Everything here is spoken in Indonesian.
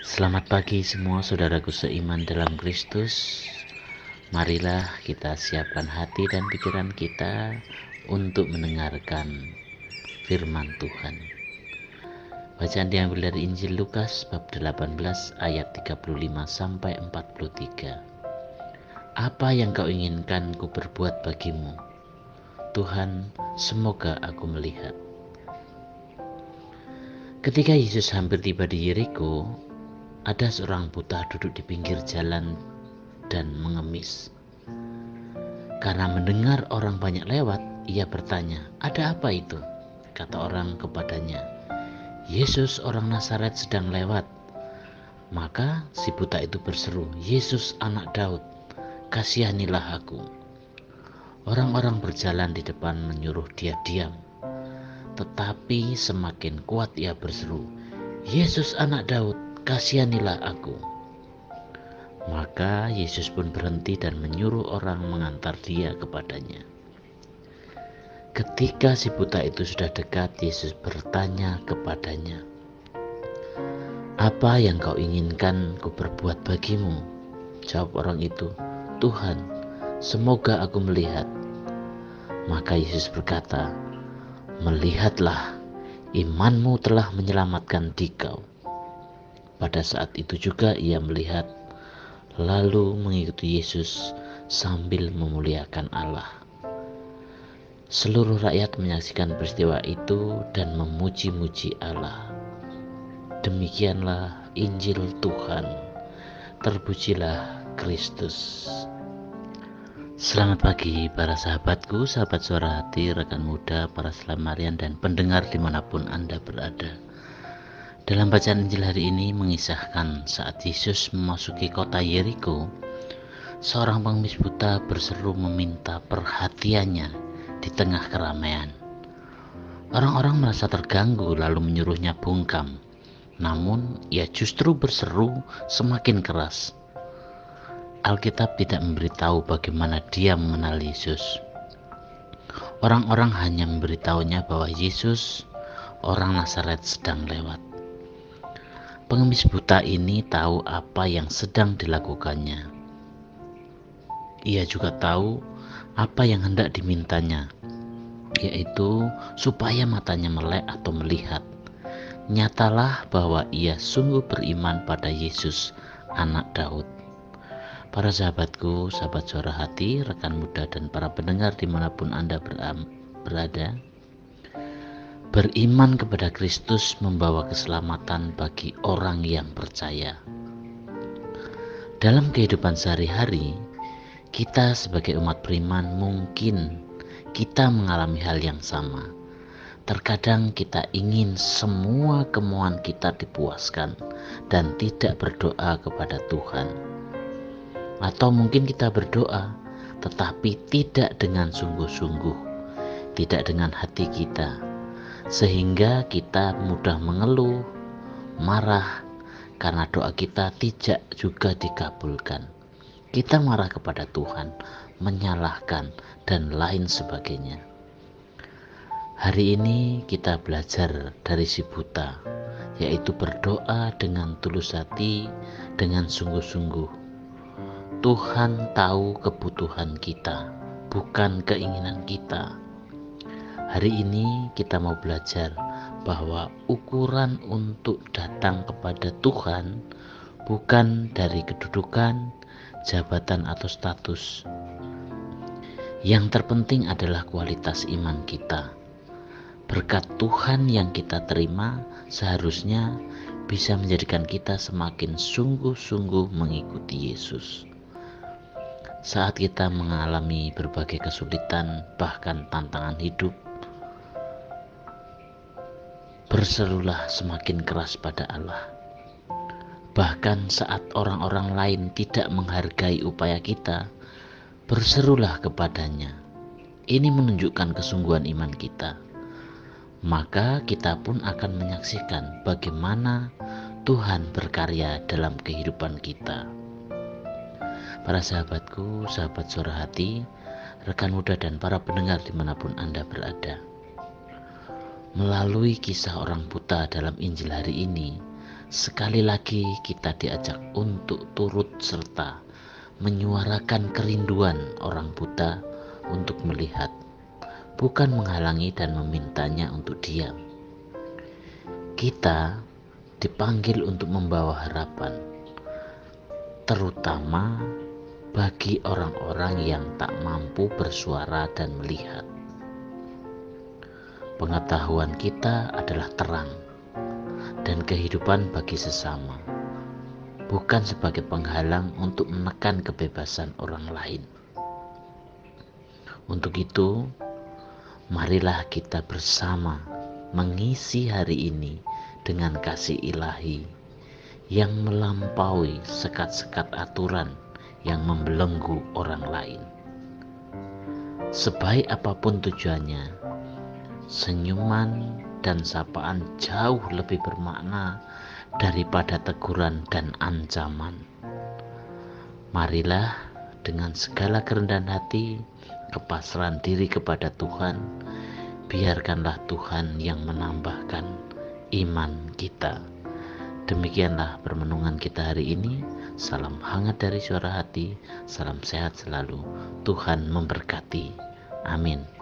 Selamat pagi semua saudaraku seiman dalam Kristus. Marilah kita siapkan hati dan pikiran kita untuk mendengarkan firman Tuhan. Bacaan diambil dari Injil Lukas bab 18 ayat 35 sampai 43. Apa yang kau inginkan ku berbuat bagimu? Tuhan, semoga aku melihat. Ketika Yesus hampir tiba di Yeriko, ada seorang buta duduk di pinggir jalan dan mengemis. Karena mendengar orang banyak lewat, ia bertanya, "Ada apa itu?" Kata orang kepadanya, "Yesus orang Nazaret sedang lewat." Maka si buta itu berseru, "Yesus anak Daud, kasihanilah aku." Orang-orang berjalan di depan menyuruh dia diam. Tetapi semakin kuat ia berseru, "Yesus anak Daud, kasihanilah aku." Maka Yesus pun berhenti dan menyuruh orang mengantar dia kepadanya. Ketika si buta itu sudah dekat, Yesus bertanya kepadanya, "Apa yang kau inginkan ku berbuat bagimu?" Jawab orang itu, "Tuhan, semoga aku melihat." Maka Yesus berkata, "Melihatlah, imanmu telah menyelamatkan dikau." Pada saat itu juga ia melihat, lalu mengikuti Yesus sambil memuliakan Allah. Seluruh rakyat menyaksikan peristiwa itu dan memuji-muji Allah. Demikianlah Injil Tuhan. Terpujilah Kristus. Selamat pagi para sahabatku, sahabat suara hati, rekan muda, para selamarian dan pendengar dimanapun Anda berada. Dalam bacaan Injil hari ini mengisahkan saat Yesus memasuki kota Yeriko, seorang pengemis buta berseru meminta perhatiannya di tengah keramaian. Orang-orang merasa terganggu lalu menyuruhnya bungkam. Namun ia justru berseru semakin keras. Alkitab tidak memberitahu bagaimana dia mengenal Yesus. Orang-orang hanya memberitahunya bahwa Yesus, orang Nazaret, sedang lewat. Pengemis buta ini tahu apa yang sedang dilakukannya. Ia juga tahu apa yang hendak dimintanya, yaitu supaya matanya melek atau melihat. Nyatalah bahwa ia sungguh beriman pada Yesus, anak Daud. Para sahabatku, sahabat suara hati, rekan muda dan para pendengar dimanapun Anda berada, beriman kepada Kristus membawa keselamatan bagi orang yang percaya. Dalam kehidupan sehari-hari, kita sebagai umat beriman mungkin kita mengalami hal yang sama. Terkadang kita ingin semua kemauan kita dipuaskan dan tidak berdoa kepada Tuhan. Atau mungkin kita berdoa tetapi tidak dengan sungguh-sungguh, tidak dengan hati kita, sehingga kita mudah mengeluh, marah karena doa kita tidak juga dikabulkan. Kita marah kepada Tuhan, menyalahkan dan lain sebagainya. Hari ini kita belajar dari si buta, yaitu berdoa dengan tulus hati, dengan sungguh-sungguh. Tuhan tahu kebutuhan kita, bukan keinginan kita. Hari ini kita mau belajar bahwa ukuran untuk datang kepada Tuhan bukan dari kedudukan, jabatan atau status. Yang terpenting adalah kualitas iman kita. Berkat Tuhan yang kita terima seharusnya bisa menjadikan kita semakin sungguh-sungguh mengikuti Yesus. Saat kita mengalami berbagai kesulitan, bahkan tantangan hidup, berserulah semakin keras pada Allah. Bahkan saat orang-orang lain tidak menghargai upaya kita, berserulah kepadanya. Ini menunjukkan kesungguhan iman kita. Maka kita pun akan menyaksikan bagaimana Tuhan berkarya dalam kehidupan kita. Para sahabatku, sahabat suara hati, rekan muda dan para pendengar dimanapun Anda berada. Melalui kisah orang buta dalam Injil hari ini, sekali lagi kita diajak untuk turut serta menyuarakan kerinduan orang buta untuk melihat, bukan menghalangi dan memintanya untuk diam. Kita dipanggil untuk membawa harapan, terutama bagi orang-orang yang tak mampu bersuara dan melihat. Pengetahuan kita adalah terang dan kehidupan bagi sesama, bukan sebagai penghalang untuk menekan kebebasan orang lain. Untuk itu, marilah kita bersama mengisi hari ini dengan kasih ilahi yang melampaui sekat-sekat aturan yang membelenggu orang lain. Sebaik apapun tujuannya, senyuman dan sapaan jauh lebih bermakna daripada teguran dan ancaman. Marilah dengan segala kerendahan hati, kepasrahan diri kepada Tuhan, biarkanlah Tuhan yang menambahkan iman kita. Demikianlah permenungan kita hari ini. Salam hangat dari suara hati, salam sehat selalu. Tuhan memberkati. Amin.